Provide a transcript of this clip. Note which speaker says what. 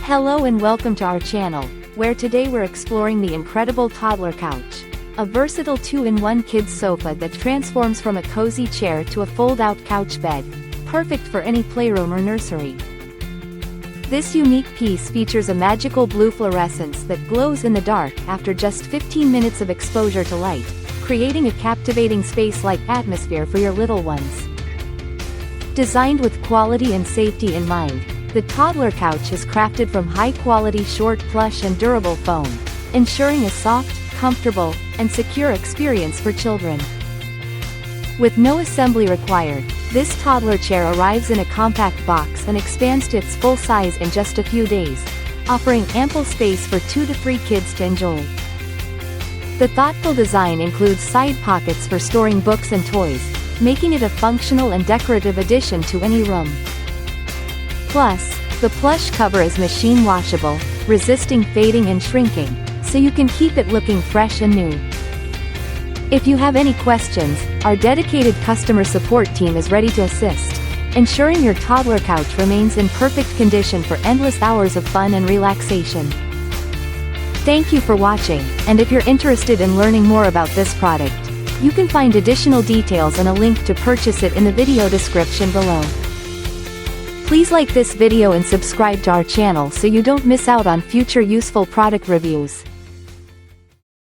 Speaker 1: Hello and welcome to our channel, where today we're exploring the incredible Toddler couch. A versatile 2-in-1 kids sofa that transforms from a cozy chair to a fold-out couch bed, perfect for any playroom or nursery. This unique piece features a magical blue fluorescence that glows in the dark after just 15 minutes of exposure to light, creating a captivating space-like atmosphere for your little ones. Designed with quality and safety in mind, the Toddler couch is crafted from high-quality short plush and durable foam, ensuring a soft, comfortable, and secure experience for children. With no assembly required, this toddler chair arrives in a compact box and expands to its full size in just a few days, offering ample space for 2 to 3 kids to enjoy. The thoughtful design includes side pockets for storing books and toys, making it a functional and decorative addition to any room. Plus, the plush cover is machine washable, resisting fading and shrinking, so you can keep it looking fresh and new. If you have any questions, our dedicated customer support team is ready to assist, ensuring your toddler couch remains in perfect condition for endless hours of fun and relaxation. Thank you for watching, and if you're interested in learning more about this product, you can find additional details and a link to purchase it in the video description below. Please like this video and subscribe to our channel so you don't miss out on future useful product reviews.